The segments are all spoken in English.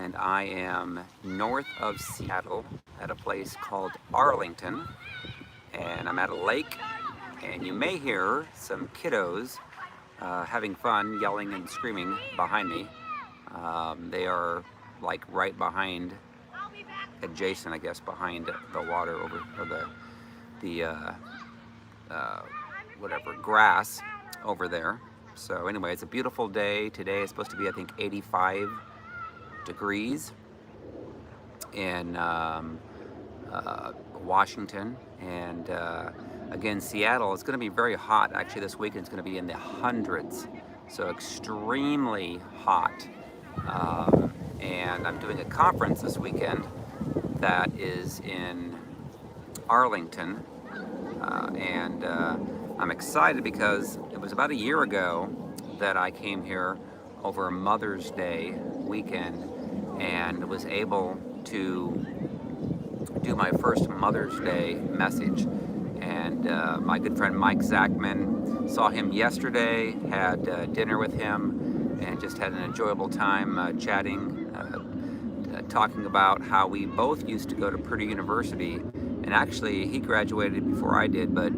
and I am north of Seattle at a place called Arlington, and I'm at a lake, and you may hear some kiddos having fun, yelling and screaming behind me. They are like right behind, adjacent, I guess, behind the water over, or the uh, whatever, grass over there. So anyway, it's a beautiful day. Today is supposed to be, I think, 85 degrees in Washington, and again, Seattle is going to be very hot. Actually, this weekend is going to be in the hundreds, so extremely hot. And I'm doing a conference this weekend that is in Arlington, and I'm excited because it was about a year ago that I came here over Mother's Day weekend and was able to do my first Mother's Day message. And my good friend Mike Zachman, saw him yesterday, had dinner with him, and just had an enjoyable time chatting, talking about how we both used to go to Purdue University. And actually, he graduated before I did, but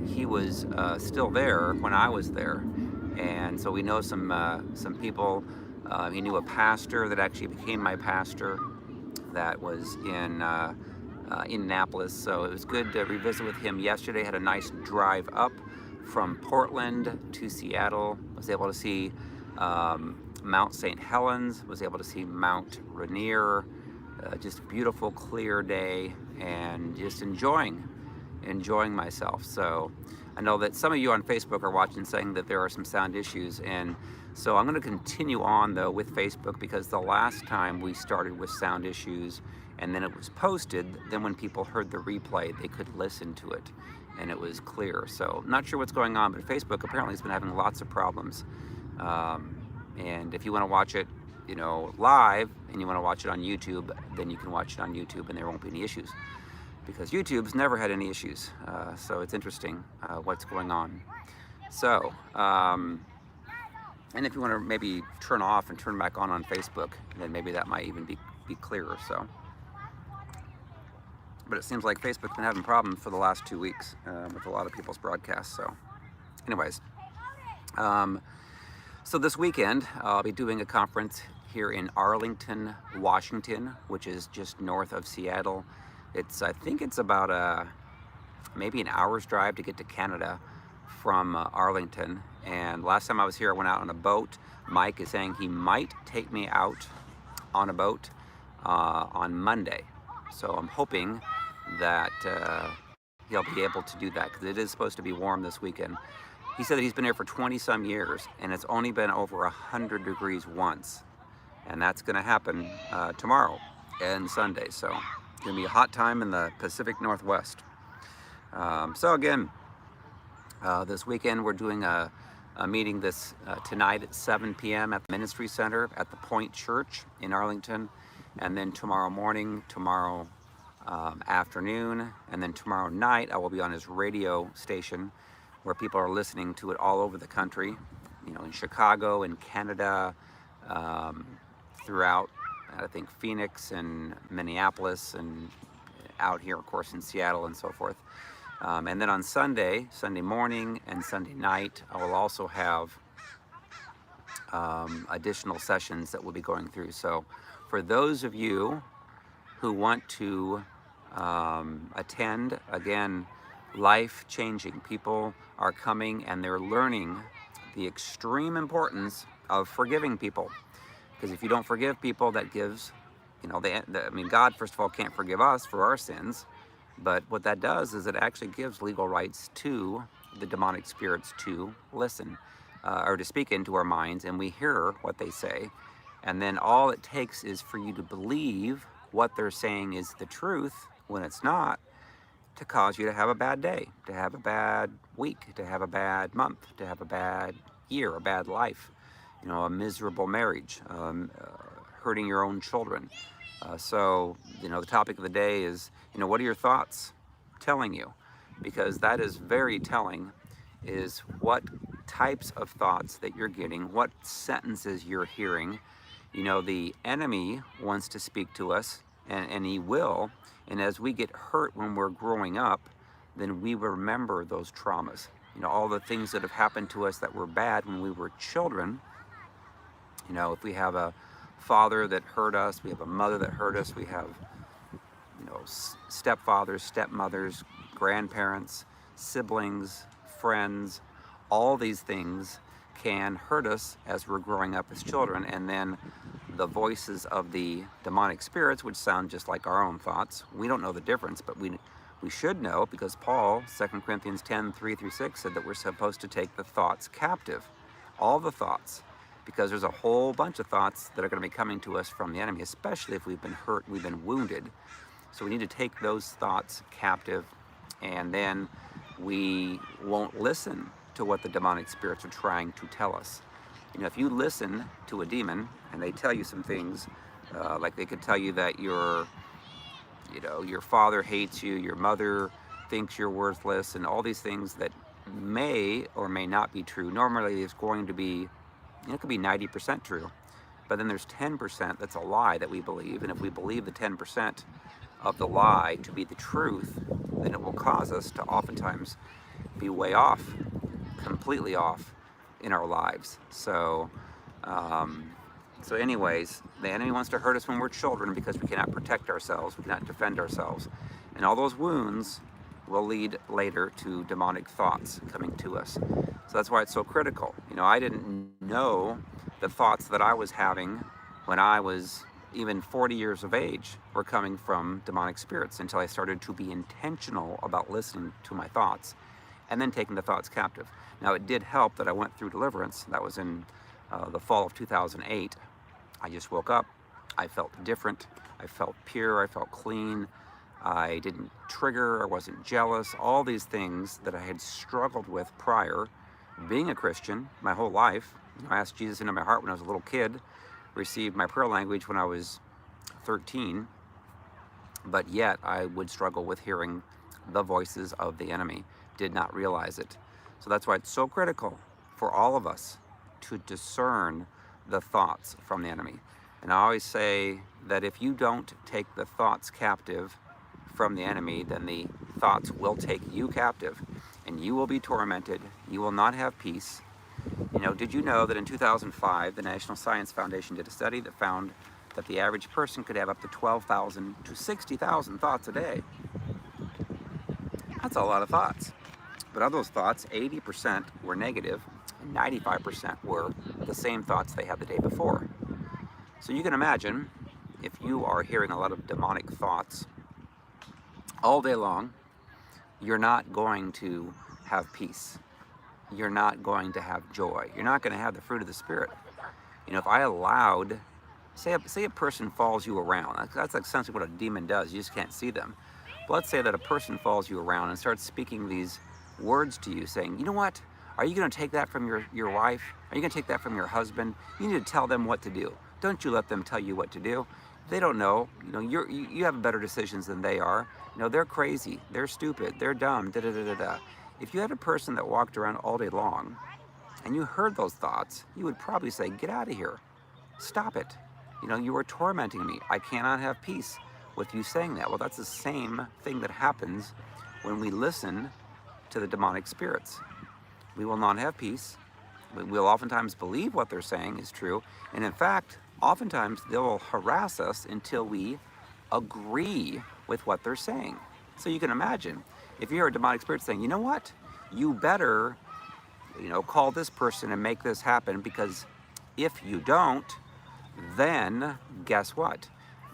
he was still there when I was there. And so we know some people. He knew a pastor that actually became my pastor that was in Indianapolis. So it was good to revisit with him yesterday. Had a nice drive up from Portland to Seattle. Was able to see Mount St. Helens. Was able to see Mount Rainier. Just a beautiful, clear day, and just enjoying myself. So I know that some of you on Facebook are watching, saying that there are some sound issues, and so I'm going to continue on though with Facebook, because the last time we started with sound issues and then it was posted, then when people heard the replay they could listen to it and it was clear. So not sure what's going on, but Facebook apparently has been having lots of problems. And if you want to watch it, you know, live, and you want to watch it on YouTube, then you can watch it on YouTube and there won't be any issues, because YouTube's never had any issues. So it's interesting what's going on. So, and if you want to maybe turn off and turn back on Facebook, then maybe that might even be clearer. So, but it seems like Facebook's been having problems for the last 2 weeks with a lot of people's broadcasts. So, anyways, so this weekend I'll be doing a conference here in Arlington, Washington, which is just north of Seattle. I think it's about maybe an hour's drive to get to Canada from Arlington. And last time I was here, I went out on a boat. Mike is saying he might take me out on a boat on Monday. So I'm hoping that he'll be able to do that, because it is supposed to be warm this weekend. He said that he's been here for 20 some years and it's only been over 100 degrees once. And that's going to happen tomorrow and Sunday. So it's going to be a hot time in the Pacific Northwest. So again, this weekend we're doing a meeting tonight at 7 p.m. at the Ministry Center at the Point Church in Arlington. And then tomorrow morning, tomorrow afternoon, and then tomorrow night I will be on his radio station, where people are listening to it all over the country, you know, in Chicago, in Canada, throughout, I think, Phoenix and Minneapolis, and out here, of course, in Seattle and so forth. And then on Sunday morning and Sunday night, I will also have additional sessions that we'll be going through. So for those of you who want to attend, again, life-changing. People are coming and they're learning the extreme importance of forgiving people. Because if you don't forgive people, that gives, you know, I mean, God, first of all, can't forgive us for our sins. But what that does is it actually gives legal rights to the demonic spirits to listen or to speak into our minds, and we hear what they say. And then all it takes is for you to believe what they're saying is the truth when it's not, to cause you to have a bad day, to have a bad week, to have a bad month, to have a bad year, a bad life, you know, a miserable marriage, hurting your own children. So, you know, the topic of the day is, you know, what are your thoughts telling you? Because that is very telling, is what types of thoughts that you're getting, what sentences you're hearing, You know, the enemy wants to speak to us, and he will. And as we get hurt when we're growing up, then we remember those traumas. You know, all the things that have happened to us that were bad when we were children. You know, if we have a father that hurt us, we have a mother that hurt us, we have, you know, stepfathers, stepmothers, grandparents, siblings, friends, all these things can hurt us as we're growing up as children. And then the voices of the demonic spirits, which sound just like our own thoughts, we don't know the difference, but we should know, because Paul, 2 Corinthians 10:3-6 said that we're supposed to take the thoughts captive, all the thoughts, because there's a whole bunch of thoughts that are going to be coming to us from the enemy, especially if we've been hurt, we've been wounded. So we need to take those thoughts captive, and then we won't listen to what the demonic spirits are trying to tell us. You know, if you listen to a demon and they tell you some things, like they could tell you that your father hates you, your mother thinks you're worthless, and all these things that may or may not be true. Normally it's going to be, it could be 90% true, but then there's 10% that's a lie that we believe. And if we believe the 10% of the lie to be the truth, then it will cause us to oftentimes be way off, completely off in our lives. So anyways, the enemy wants to hurt us when we're children because we cannot protect ourselves, we cannot defend ourselves. And all those wounds will lead later to demonic thoughts coming to us. So that's why it's so critical. You know, I didn't know the thoughts that I was having when I was even 40 years of age were coming from demonic spirits until I started to be intentional about listening to my thoughts and then taking the thoughts captive. Now, it did help that I went through deliverance. That was in the fall of 2008. I just woke up. I felt different. I felt pure. I felt clean. I didn't trigger. I wasn't jealous. All these things that I had struggled with prior, being a Christian my whole life. I asked Jesus into my heart when I was a little kid, received my prayer language when I was 13, but yet I would struggle with hearing the voices of the enemy, did not realize it. So that's why it's so critical for all of us to discern the thoughts from the enemy. And I always say that if you don't take the thoughts captive from the enemy, then the thoughts will take you captive and you will be tormented. You will not have peace. You know, did you know that in 2005, the National Science Foundation did a study that found that the average person could have up to 12,000 to 60,000 thoughts a day? That's a lot of thoughts. But of those thoughts, 80% were negative and 95% were the same thoughts they had the day before. So you can imagine, if you are hearing a lot of demonic thoughts all day long, you're not going to have peace. You're not going to have joy. You're not going to have the fruit of the Spirit. You know, if I allowed, say a person follows you around, that's essentially what a demon does. You just can't see them. But let's say that a person follows you around and starts speaking these words to you, saying, you know what? Are you going to take that from your wife? Are you going to take that from your husband? You need to tell them what to do. Don't you let them tell you what to do. They don't know. You know, you have better decisions than they are. You know, they're crazy. They're stupid. They're dumb. Da da da da da. If you had a person that walked around all day long and you heard those thoughts, you would probably say, get out of here. Stop it. You know, you are tormenting me. I cannot have peace with you saying that. Well, that's the same thing that happens when we listen to the demonic spirits. We will not have peace. We'll oftentimes believe what they're saying is true. And in fact, oftentimes they will harass us until we agree with what they're saying. So you can imagine, if you hear a demonic spirit saying, you know what, you better, call this person and make this happen, because if you don't, then guess what?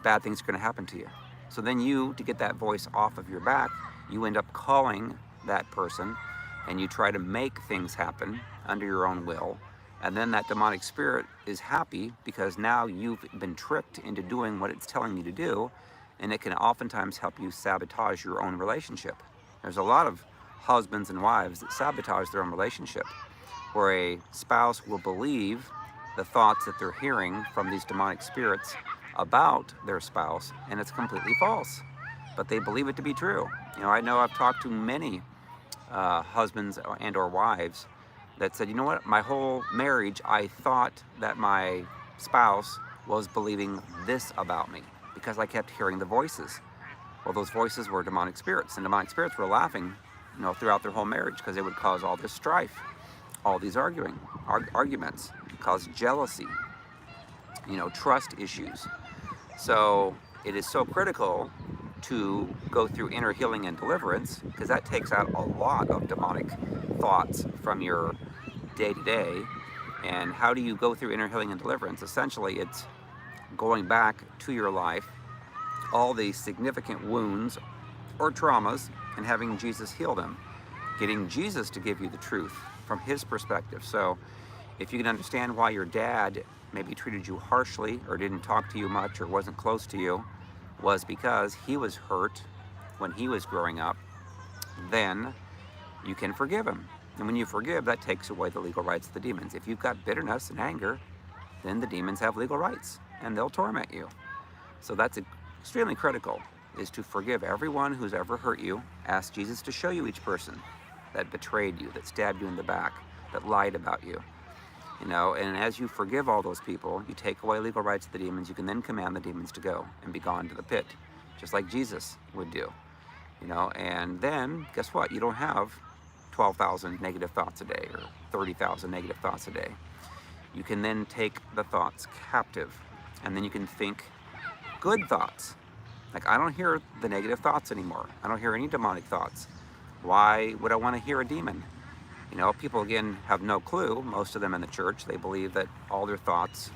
Bad things are going to happen to you. So then you, to get that voice off of your back, you end up calling that person and you try to make things happen under your own will. And then that demonic spirit is happy because now you've been tricked into doing what it's telling you to do, and it can oftentimes help you sabotage your own relationship. There's a lot of husbands and wives that sabotage their own relationship, where a spouse will believe the thoughts that they're hearing from these demonic spirits about their spouse, and it's completely false, but they believe it to be true. I know I've talked to many husbands and or wives that said, you know what, my whole marriage I thought that my spouse was believing this about me because I kept hearing the voices. Well, those voices were demonic spirits, and demonic spirits were laughing, throughout their whole marriage because they would cause all this strife, all these arguments, cause jealousy, trust issues. So it is so critical to go through inner healing and deliverance because that takes out a lot of demonic thoughts from your day-to-day. And how do you go through inner healing and deliverance? Essentially, it's going back to your life, all the significant wounds or traumas, and having Jesus heal them, getting Jesus to give you the truth from his perspective. So if you can understand why your dad maybe treated you harshly or didn't talk to you much or wasn't close to you, was because he was hurt when he was growing up, then you can forgive him. And when you forgive, that takes away the legal rights of the demons. If you've got bitterness and anger, then the demons have legal rights and they'll torment you. So that's extremely critical, is to forgive everyone who's ever hurt you. Ask Jesus to show you each person that betrayed you, that stabbed you in the back, that lied about you. And as you forgive all those people, you take away legal rights of the demons. You can then command the demons to go and be gone to the pit, just like Jesus would do. And then guess what? You don't have 12,000 negative thoughts a day or 30,000 negative thoughts a day. You can then take the thoughts captive, and then you can think good thoughts. Like, I don't hear the negative thoughts anymore. I don't hear any demonic thoughts. Why would I want to hear a demon? People, again, have no clue. Most of them in the church, they believe that all their thoughts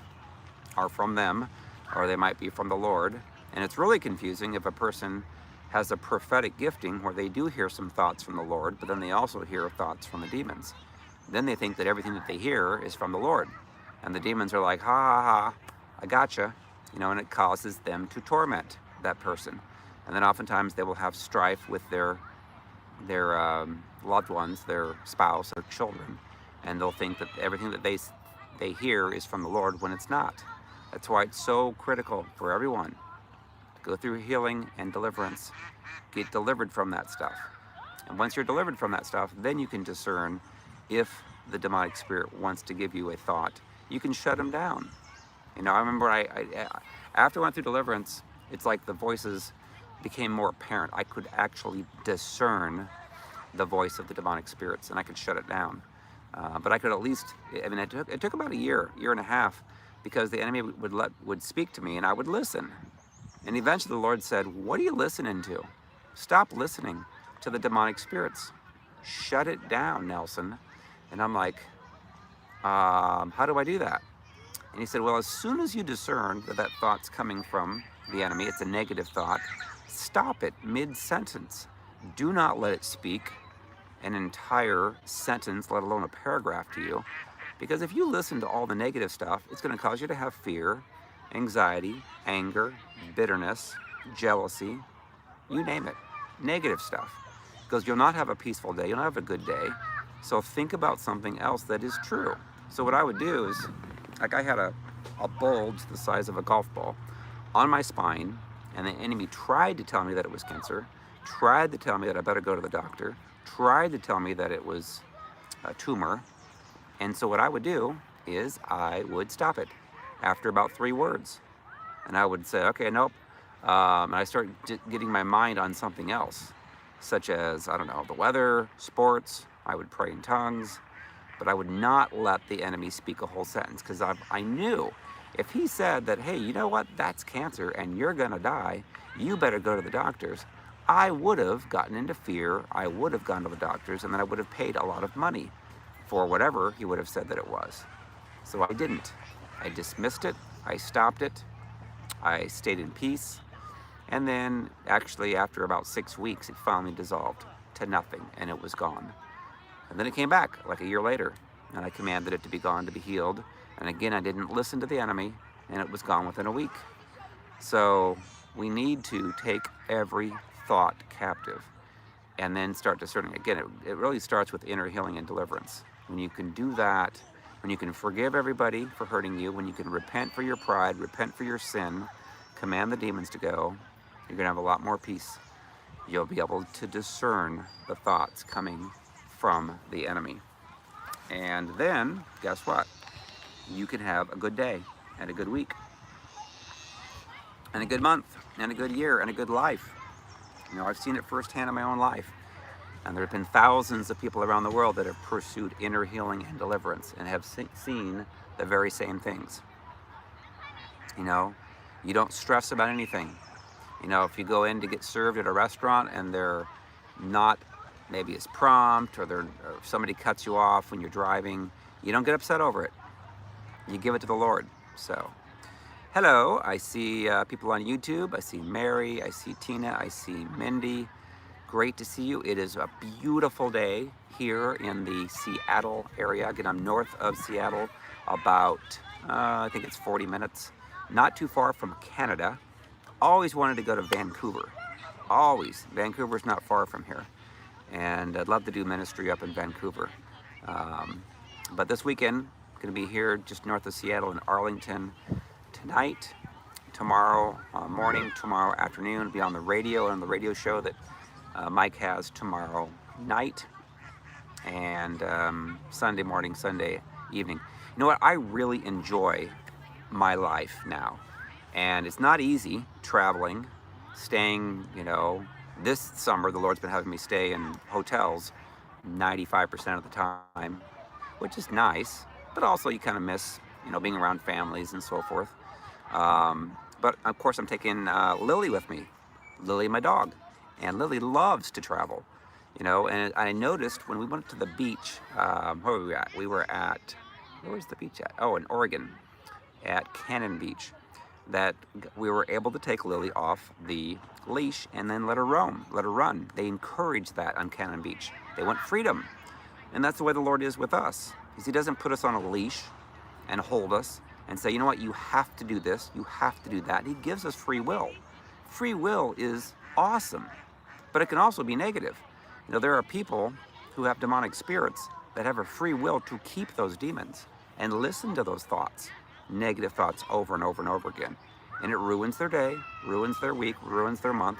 are from them, or they might be from the Lord. And it's really confusing if a person has a prophetic gifting where they do hear some thoughts from the Lord, but then they also hear thoughts from the demons. Then they think that everything that they hear is from the Lord. And the demons are like, ha, ha, ha, I gotcha. And it causes them to torment that person. And then oftentimes they will have strife with their loved ones, their spouse, their children, and they'll think that everything that they hear is from the Lord when it's not. That's why it's so critical for everyone to go through healing and deliverance, get delivered from that stuff. And once you're delivered from that stuff, then you can discern if the demonic spirit wants to give you a thought. You can shut them down. I remember after I went through deliverance, it's like the voices became more apparent. I could actually discern the voice of the demonic spirits, and I could shut it down. But I could at least, it took about a year and a half, because the enemy would speak to me, and I would listen. And eventually the Lord said, what are you listening to? Stop listening to the demonic spirits. Shut it down, Nelson. And I'm like, how do I do that? And he said, well, as soon as you discern that thought's coming from the enemy, it's a negative thought, stop it mid-sentence. Do not let it speak an entire sentence, let alone a paragraph to you. Because if you listen to all the negative stuff, it's going to cause you to have fear, anxiety, anger, bitterness, jealousy, you name it, negative stuff. Because you'll not have a peaceful day, you'll not have a good day. So think about something else that is true. So what I would do is, like, I had a bulge the size of a golf ball on my spine, and the enemy tried to tell me that it was cancer, tried to tell me that I better go to the doctor, tried to tell me that it was a tumor. And so what I would do is I would stop it after about 3 words. And I would say, okay, nope. And I start getting my mind on something else, such as, I don't know, the weather, sports. I would pray in tongues, but I would not let the enemy speak a whole sentence, because I knew if he said that, hey, you know what, that's cancer and you're gonna die, you better go to the doctors, I would have gotten into fear, I would have gone to the doctors, and then I would have paid a lot of money for whatever he would have said that it was. So I didn't. I dismissed it, I stopped it, I stayed in peace, and then actually after about 6 weeks, it finally dissolved to nothing, and it was gone. And then it came back like a year later, and I commanded it to be gone, to be healed. And again, I didn't listen to the enemy, and it was gone within a week. So we need to take every thought captive and then start discerning. Again, it really starts with inner healing and deliverance. When you can do that, when you can forgive everybody for hurting you, when you can repent for your pride, repent for your sin, command the demons to go, you're going to have a lot more peace. You'll be able to discern the thoughts coming from the enemy. And then, guess what? You can have a good day and a good week. and a good month, and a good year, and a good life. You know, I've seen it firsthand in my own life. And there have been thousands of people around the world that have pursued inner healing and deliverance and have seen the very same things. You know, you don't stress about anything. You know, if you go in to get served at a restaurant and they're not maybe as prompt, or somebody cuts you off when you're driving, you don't get upset over it. You give it to the Lord. So, hello, I see people on YouTube. I see Mary, I see Tina, I see Mindy. Great to see you. It is a beautiful day here in the Seattle area. Again, I'm north of Seattle, about, I think it's 40 minutes. Not too far from Canada. Always wanted to go to Vancouver. Always. Vancouver's not far from here. And I'd love to do ministry up in Vancouver. But this weekend, I'm going to be here just north of Seattle in Arlington tonight, tomorrow morning, tomorrow afternoon, be on the radio, on the radio show that Mike has tomorrow night, and Sunday morning, Sunday evening. You know what? I really enjoy my life now. And it's not easy traveling, staying, you know, this summer the Lord's been having me stay in hotels 95% of the time, which is nice, but also you kind of miss, you know, being around families and so forth. But of course I'm taking Lily with me, Lily, my dog. And Lily loves to travel, you know, and I noticed when we went to the beach, where were we at? We were at, where was the beach at? Oh, in Oregon, at Cannon Beach, that we were able to take Lily off the leash and then let her roam, let her run. They encourage that on Cannon Beach. They want freedom. And that's the way the Lord is with us. He doesn't put us on a leash and hold us and say, you know what, you have to do this, you have to do that. He gives us free will. Free will is awesome. But it can also be negative. You know, there are people who have demonic spirits that have a free will to keep those demons and listen to those thoughts, negative thoughts, over and over and over again. And it ruins their day, ruins their week, ruins their month.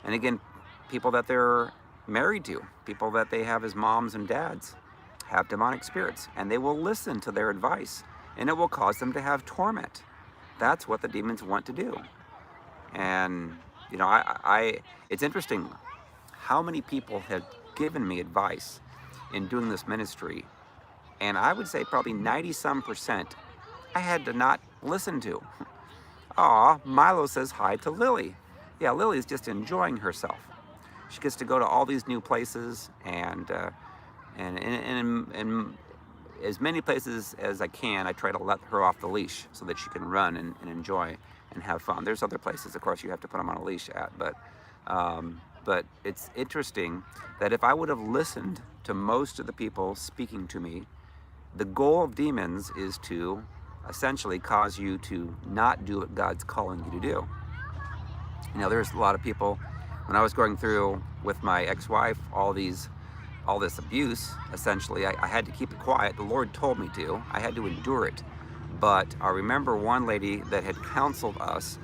And again, people that they're married to, people that they have as moms and dads, have demonic spirits, and they will listen to their advice, and it will cause them to have torment. That's what the demons want to do. And you know, it's interesting how many people have given me advice in doing this ministry, and I would say probably 90-some% I had to not listen to. Aw, Milo says hi to Lily. Yeah, Lily's just enjoying herself. She gets to go to all these new places, and in as many places as I can, I try to let her off the leash so that she can run and enjoy and have fun. There's other places, of course, you have to put them on a leash at, but it's interesting that if I would have listened to most of the people speaking to me, the goal of demons is to essentially cause you to not do what God's calling you to do. You know, there's a lot of people, when I was going through with my ex-wife, all this abuse, essentially, I had to keep it quiet. The Lord told me to. I had to endure it. But I remember one lady that had counseled us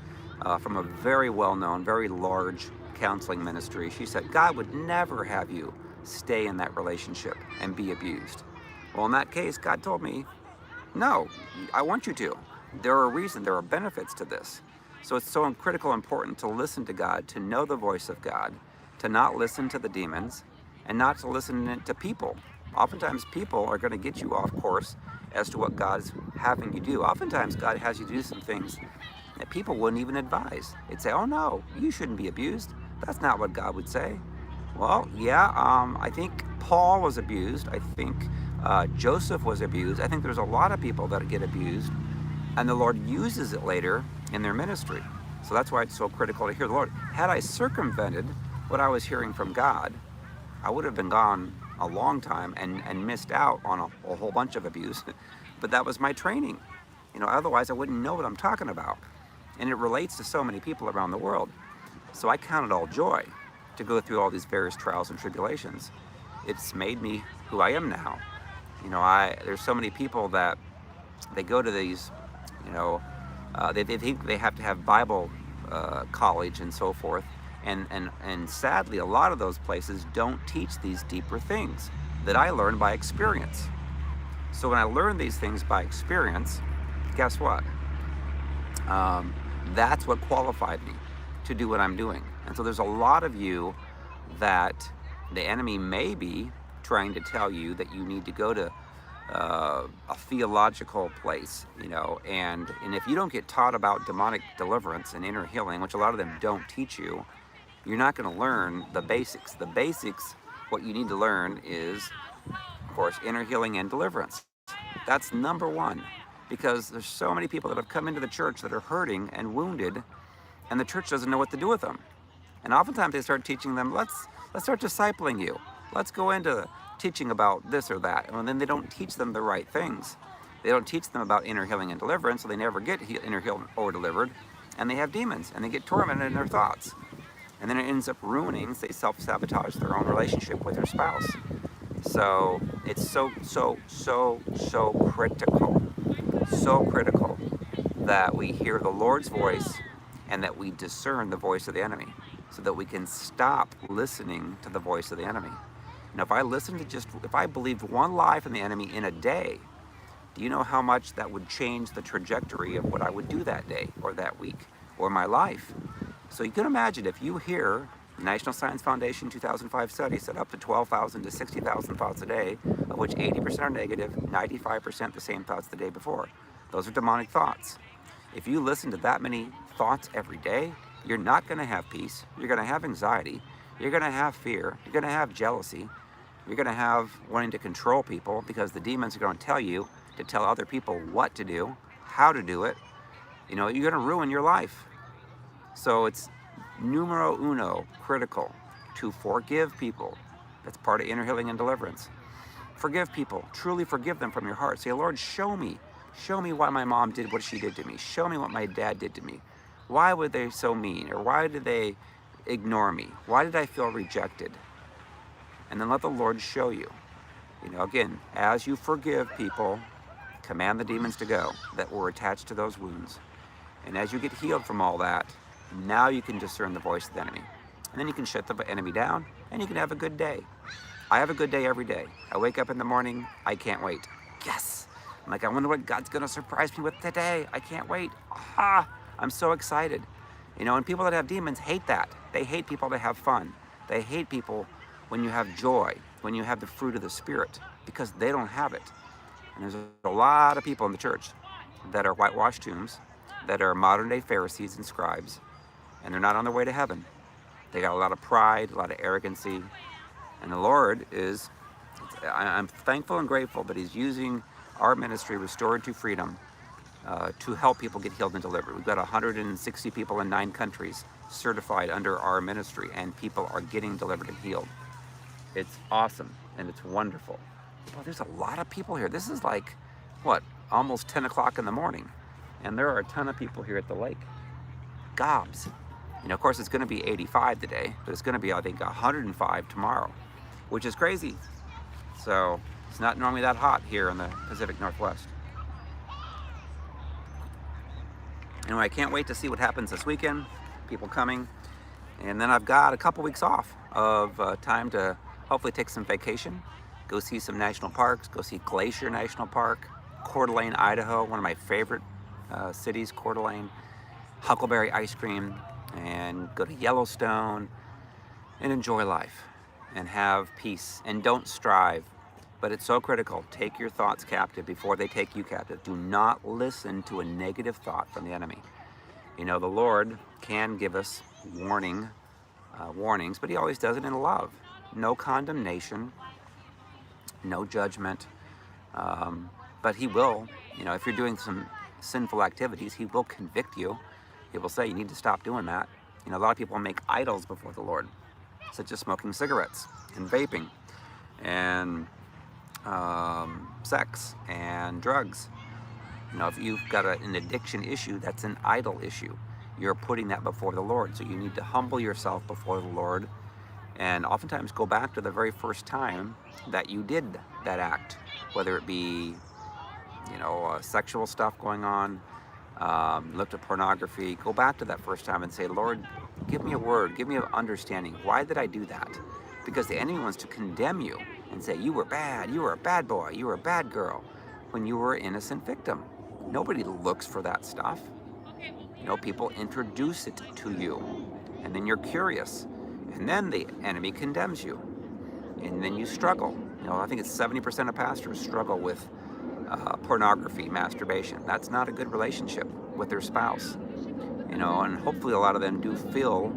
from a very well-known, very large counseling ministry. She said, God would never have you stay in that relationship and be abused. Well, in that case, God told me, no, I want you to. There are reasons, there are benefits to this. So it's so critical, important to listen to God, to know the voice of God, to not listen to the demons, and not to listen to people. Oftentimes people are going to get you off course as to what God's having you do. Oftentimes God has you do some things that people wouldn't even advise. They'd say, oh no, you shouldn't be abused. That's not what God would say. Well, yeah, I think Paul was abused. I think Joseph was abused. I think there's a lot of people that get abused, and the Lord uses it later in their ministry. So that's why it's so critical to hear the Lord. Had I circumvented what I was hearing from God, I would have been gone a long time and missed out on a whole bunch of abuse. But that was my training. You know, otherwise I wouldn't know what I'm talking about. And it relates to so many people around the world. So I count it all joy to go through all these various trials and tribulations. It's made me who I am now. You know, there's so many people that they go to these, you know, they think they have to have Bible college and so forth. And sadly, a lot of those places don't teach these deeper things that I learned by experience. So when I learned these things by experience, guess what? That's what qualified me to do what I'm doing. And so there's a lot of you that the enemy may be trying to tell you that you need to go to a theological place, and if you don't get taught about demonic deliverance and inner healing, which a lot of them don't teach you, you're not going to learn the basics. The basics, what you need to learn is, of course, inner healing and deliverance. That's number one, because there's so many people that have come into the church that are hurting and wounded, and the church doesn't know what to do with them. And oftentimes they start teaching them, let's start discipling you. Let's go into teaching about this or that. And then they don't teach them the right things. They don't teach them about inner healing and deliverance, so they never get inner healed or delivered. And they have demons, and they get tormented in their thoughts. And then it ends up ruining, they self-sabotage their own relationship with their spouse. So it's so critical that we hear the Lord's voice and that we discern the voice of the enemy so that we can stop listening to the voice of the enemy. Now, if I believed one lie from the enemy in a day, do you know how much that would change the trajectory of what I would do that day or that week or my life? So you can imagine if you hear the National Science Foundation 2005 study said up to 12,000 to 60,000 thoughts a day, of which 80% are negative, 95% the same thoughts the day before. Those are demonic thoughts. If you listen to that many thoughts every day, you're not going to have peace. You're going to have anxiety. You're going to have fear. You're going to have jealousy. You're going to have wanting to control people because the demons are going to tell you to tell other people what to do, how to do it. You're going to ruin your life. So it's numero uno, critical, to forgive people. That's part of inner healing and deliverance. Forgive people. Truly forgive them from your heart. Say, Lord, show me why my mom did what she did to me. Show me what my dad did to me. Why were they so mean? Or why did they ignore me? Why did I feel rejected? And then let the Lord show you. Again, as you forgive people, command the demons to go that were attached to those wounds. And as you get healed from all that, now you can discern the voice of the enemy. And then you can shut the enemy down, and you can have a good day. I have a good day every day. I wake up in the morning, I can't wait. Yes! I'm like, I wonder what God's going to surprise me with today. I can't wait. I'm so excited. And people that have demons hate that. They hate people that have fun. They hate people when you have joy, when you have the fruit of the Spirit, because they don't have it. And there's a lot of people in the church that are whitewashed tombs, that are modern-day Pharisees and scribes, and they're not on their way to heaven. They got a lot of pride, a lot of arrogancy, and the Lord is, I'm thankful and grateful, but He's using our ministry, Restored to Freedom, to help people get healed and delivered. We've got 160 people in 9 countries certified under our ministry, and people are getting delivered and healed. It's awesome, and it's wonderful. Well, there's a lot of people here. This is like, almost 10 o'clock in the morning, and there are a ton of people here at the lake. Gobs. Of course, it's going to be 85 today, but it's going to be, I think, 105 tomorrow, which is crazy. So it's not normally that hot here in the Pacific Northwest. Anyway, I can't wait to see what happens this weekend. People coming. And then I've got a couple weeks off of time to hopefully take some vacation, go see some national parks, go see Glacier National Park, Coeur d'Alene, Idaho, one of my favorite cities, Coeur d'Alene, Huckleberry ice cream, and go to Yellowstone and enjoy life and have peace and don't strive. But it's so critical. Take your thoughts captive before they take you captive. Do not listen to a negative thought from the enemy. The Lord can give us warnings, but He always does it in love. No condemnation, no judgment, but He will, if you're doing some sinful activities, He will convict you. He will say, you need to stop doing that. A lot of people make idols before the Lord, such as smoking cigarettes and vaping and sex and drugs. If you've got an addiction issue, that's an idol issue. You're putting that before the Lord. So you need to humble yourself before the Lord and oftentimes go back to the very first time that you did that act, whether it be, sexual stuff going on, looked at pornography. Go back to that first time and say, Lord, give me a word, give me an understanding. Why did I do that? Because the enemy wants to condemn you and say, you were bad, you were a bad boy, you were a bad girl, when you were an innocent victim. Nobody looks for that stuff. You know, people introduce it to you, and then you're curious, and then the enemy condemns you, and then you struggle. You know, I think it's 70% of pastors struggle with pornography, masturbation. That's not a good relationship with their spouse. You know, and hopefully a lot of them do feel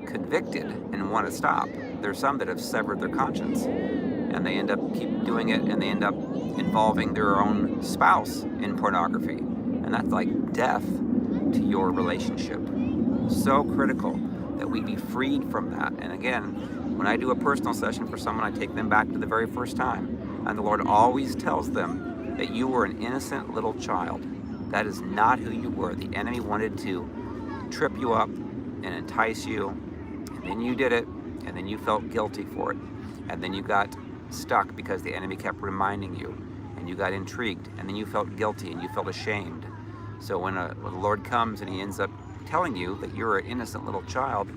convicted and want to stop. There's some that have severed their conscience, and they end up keep doing it, and they end up involving their own spouse in pornography, and that's like death to your relationship. So critical that we be freed from that. And again, when I do a personal session for someone, I take them back to the very first time, and the Lord always tells them that you were an innocent little child. That is not who you were. The enemy wanted to trip you up and entice you, and then you did it, and then you felt guilty for it, and then you got stuck because the enemy kept reminding you, and you got intrigued, and then you felt guilty and you felt ashamed. So when the Lord comes and he ends up telling you that you're an innocent little child,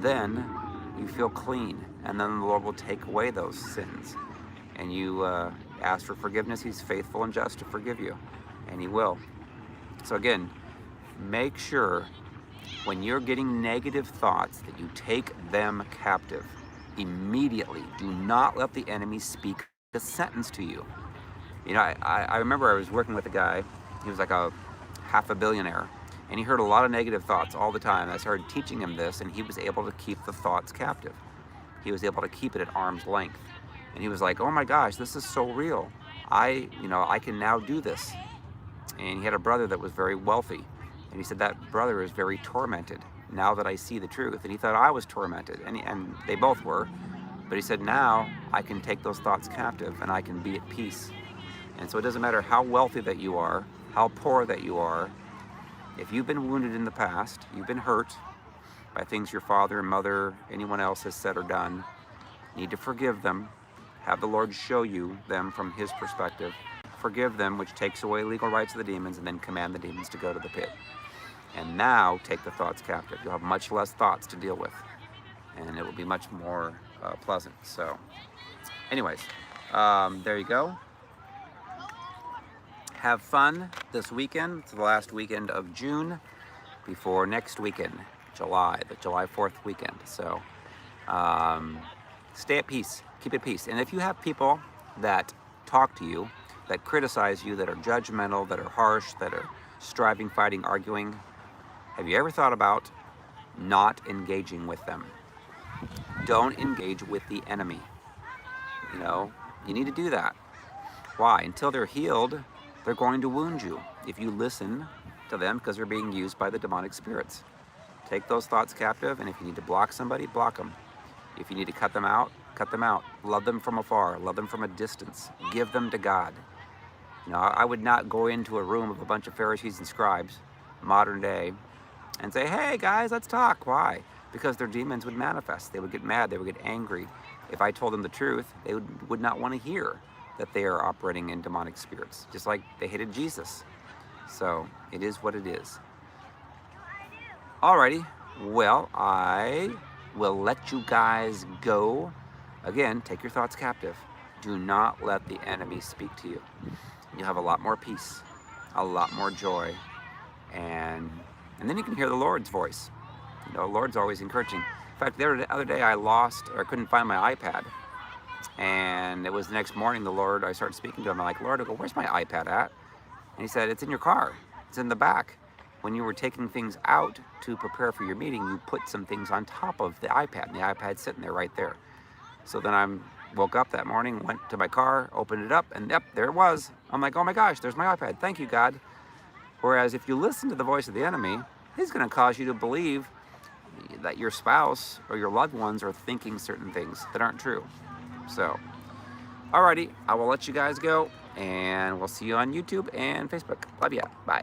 then you feel clean, and then the Lord will take away those sins, and you ask for forgiveness. He's faithful and just to forgive you, and he will. So again, make sure when you're getting negative thoughts that you take them captive immediately. Do not let the enemy speak a sentence to you. You know, I remember I was working with a guy. He was like a half a billionaire, and he heard a lot of negative thoughts all the time. I started teaching him this, and he was able to keep the thoughts captive. He was able to keep it at arm's length, and he was like, "Oh my gosh, this is so real. I can now do this." And he had a brother that was very wealthy, and he said that brother is very tormented now that I see the truth. And he thought I was tormented, and they both were. But he said, now I can take those thoughts captive and I can be at peace. And so it doesn't matter how wealthy that you are, how poor that you are. If you've been wounded in the past, you've been hurt by things your father and mother, anyone else has said or done, you need to forgive them. Have the Lord show you them from his perspective. Forgive them, which takes away legal rights of the demons, and then command the demons to go to the pit. And now take the thoughts captive. You'll have much less thoughts to deal with, and it will be much more pleasant. So anyways, there you go. Have fun this weekend. It's the last weekend of June before next weekend, July, the July 4th weekend. So stay at peace, keep at peace. And if you have people that talk to you, that criticize you, that are judgmental, that are harsh, that are striving, fighting, arguing, have you ever thought about not engaging with them? Don't engage with the enemy. You know, you need to do that. Why? Until they're healed, they're going to wound you if you listen to them, because they're being used by the demonic spirits. Take those thoughts captive, and if you need to block somebody, block them. If you need to cut them out, cut them out. Love them from afar, love them from a distance. Give them to God. You know, I would not go into a room of a bunch of Pharisees and scribes, modern day, and say, hey guys, let's talk. Why? Because their demons would manifest. They would get mad, they would get angry. If I told them the truth, they would not want to hear that they are operating in demonic spirits, just like they hated Jesus. So it is what it is. Alrighty, well, I will let you guys go. Again, take your thoughts captive. Do not let the enemy speak to you. You'll have a lot more peace, a lot more joy, and then you can hear the Lord's voice. You know, the Lord's always encouraging. In fact, the other day I lost, or I couldn't find my iPad, and it was the next morning I started speaking to him. I'm like, Lord, I go, where's my iPad at? And he said, it's in your car. It's in the back. When you were taking things out to prepare for your meeting, you put some things on top of the iPad, and the iPad's sitting there right there. So then I woke up that morning, went to my car, opened it up, and yep, there it was. I'm like, oh my gosh, there's my iPad. Thank you, God. Whereas if you listen to the voice of the enemy, he's going to cause you to believe that your spouse or your loved ones are thinking certain things that aren't true. So, alrighty, I will let you guys go, and we'll see you on YouTube and Facebook. Love ya. Bye.